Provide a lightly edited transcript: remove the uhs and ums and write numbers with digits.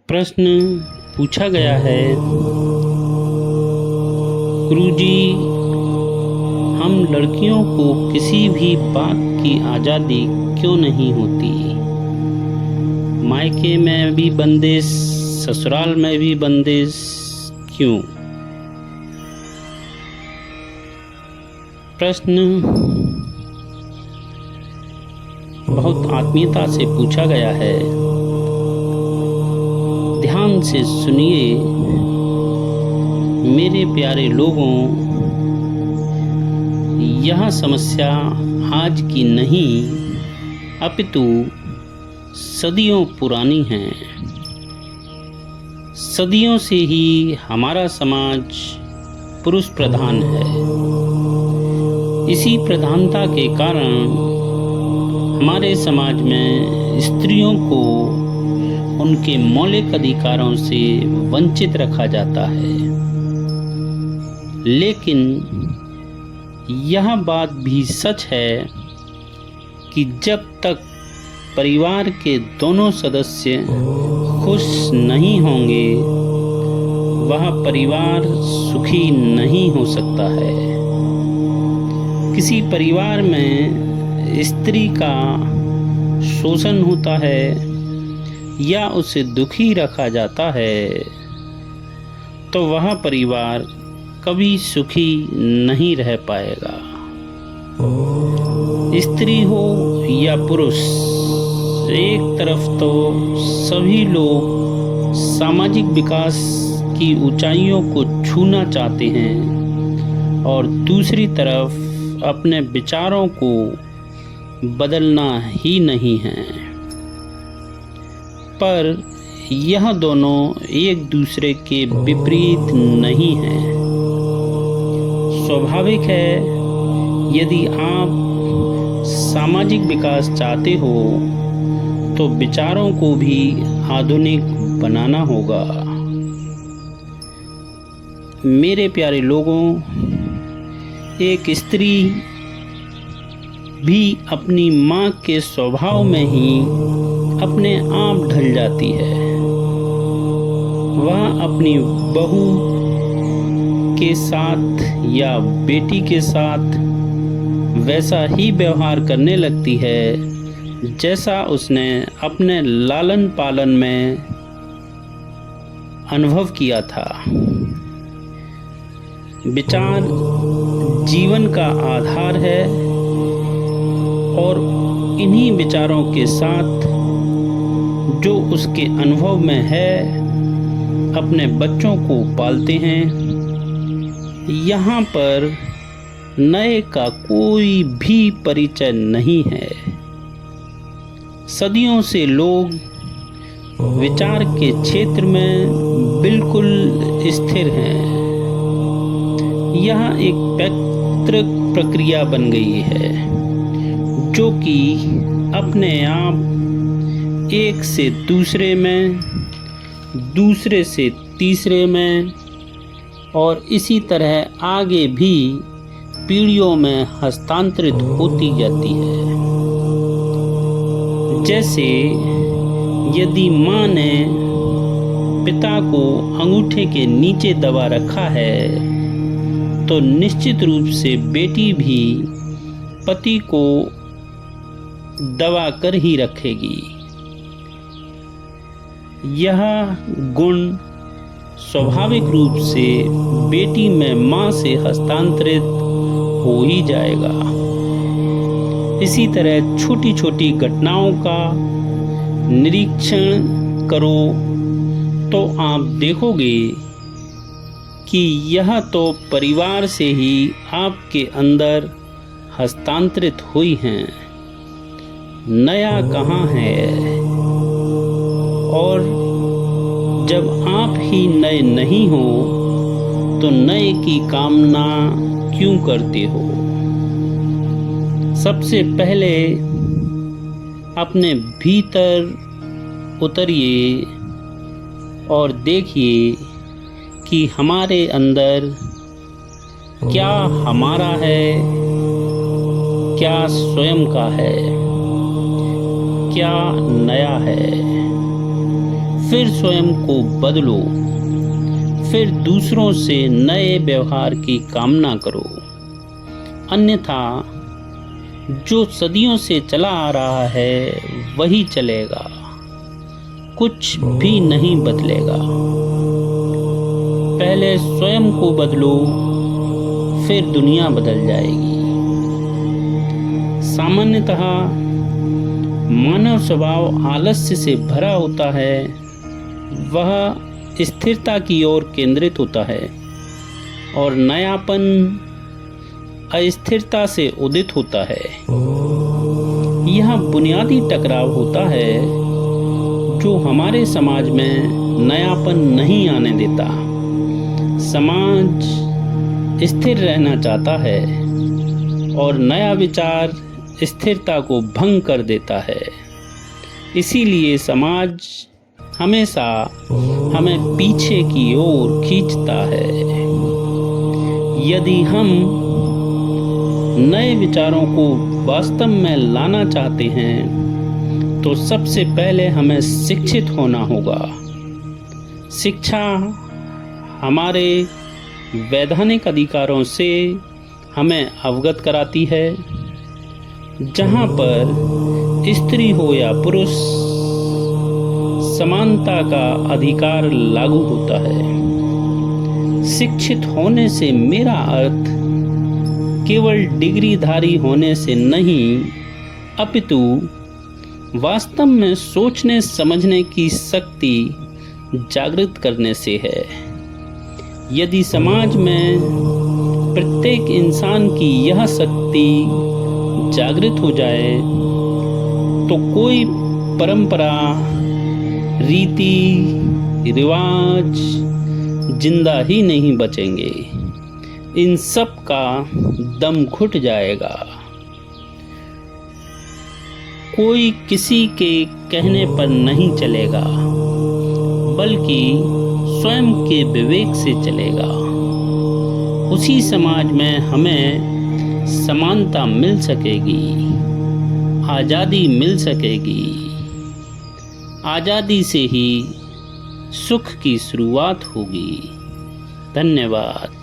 प्रश्न पूछा गया है, गुरुजी, हम लड़कियों को किसी भी बात की आज़ादी क्यों नहीं होती? मायके में भी बंदिश, ससुराल में भी बंदिश, क्यों? प्रश्न बहुत आत्मीयता से पूछा गया है। ध्यान से सुनिए मेरे प्यारे लोगों, यह समस्या आज की नहीं अपितु सदियों पुरानी है। सदियों से ही हमारा समाज पुरुष प्रधान है। इसी प्रधानता के कारण हमारे समाज में स्त्रियों को उनके मौलिक अधिकारों से वंचित रखा जाता है। लेकिन यह बात भी सच है कि जब तक परिवार के दोनों सदस्य खुश नहीं होंगे, वह परिवार सुखी नहीं हो सकता है। किसी परिवार में स्त्री का शोषण होता है या उसे दुखी रखा जाता है, तो वह परिवार कभी सुखी नहीं रह पाएगा। स्त्री हो या पुरुष, एक तरफ तो सभी लोग सामाजिक विकास की ऊंचाइयों को छूना चाहते हैं और दूसरी तरफ अपने विचारों को बदलना ही नहीं है। पर यह दोनों एक दूसरे के विपरीत नहीं हैं। स्वाभाविक है, यदि आप सामाजिक विकास चाहते हो तो विचारों को भी आधुनिक बनाना होगा। मेरे प्यारे लोगों, एक स्त्री भी अपनी माँ के स्वभाव में ही अपने आप ढल जाती है। वह अपनी बहू के साथ या बेटी के साथ वैसा ही व्यवहार करने लगती है जैसा उसने अपने लालन पालन में अनुभव किया था। विचार जीवन का आधार है और इन्हीं विचारों के साथ जो उसके अनुभव में है अपने बच्चों को पालते हैं। यहाँ पर नए का कोई भी परिचय नहीं है। सदियों से लोग विचार के क्षेत्र में बिल्कुल स्थिर हैं। यह एक पैतृक प्रक्रिया बन गई है जो कि अपने आप एक से दूसरे में, दूसरे से तीसरे में और इसी तरह आगे भी पीढ़ियों में हस्तांतरित होती जाती है। जैसे यदि माँ ने पिता को अंगूठे के नीचे दबा रखा है, तो निश्चित रूप से बेटी भी पति को दबा कर ही रखेगी। यह गुण स्वाभाविक रूप से बेटी में माँ से हस्तांतरित हो ही जाएगा। इसी तरह छोटी छोटी घटनाओं का निरीक्षण करो तो आप देखोगे कि यह तो परिवार से ही आपके अंदर हस्तांतरित हुई हैं। नया कहाँ है? और जब आप ही नए नहीं हो तो नए की कामना क्यों करते हो? सबसे पहले अपने भीतर उतरिए और देखिए कि हमारे अंदर क्या हमारा है, क्या स्वयं का है, क्या नया है। फिर स्वयं को बदलो, फिर दूसरों से नए व्यवहार की कामना करो। अन्यथा जो सदियों से चला आ रहा है वही चलेगा, कुछ भी नहीं बदलेगा। पहले स्वयं को बदलो, फिर दुनिया बदल जाएगी। सामान्यतः मानव स्वभाव आलस्य से भरा होता है, वह स्थिरता की ओर केंद्रित होता है और नयापन अस्थिरता से उदित होता है। यह बुनियादी टकराव होता है जो हमारे समाज में नयापन नहीं आने देता। समाज स्थिर रहना चाहता है और नया विचार स्थिरता को भंग कर देता है। इसीलिए समाज हमेशा हमें पीछे की ओर खींचता है। यदि हम नए विचारों को वास्तव में लाना चाहते हैं तो सबसे पहले हमें शिक्षित होना होगा। शिक्षा हमारे वैधानिक अधिकारों से हमें अवगत कराती है। जहाँ पर स्त्री हो या पुरुष, समानता का अधिकार लागू होता है। शिक्षित होने से मेरा अर्थ केवल डिग्रीधारी होने से नहीं, अपितु वास्तव में सोचने समझने की शक्ति जागृत करने से है। यदि समाज में प्रत्येक इंसान की यह शक्ति जागृत हो जाए तो कोई परंपरा, रीति रिवाज जिंदा ही नहीं बचेंगे। इन सब का दम घुट जाएगा। कोई किसी के कहने पर नहीं चलेगा, बल्कि स्वयं के विवेक से चलेगा। उसी समाज में हमें समानता मिल सकेगी, आज़ादी मिल सकेगी। आज़ादी से ही सुख की शुरुआत होगी। धन्यवाद।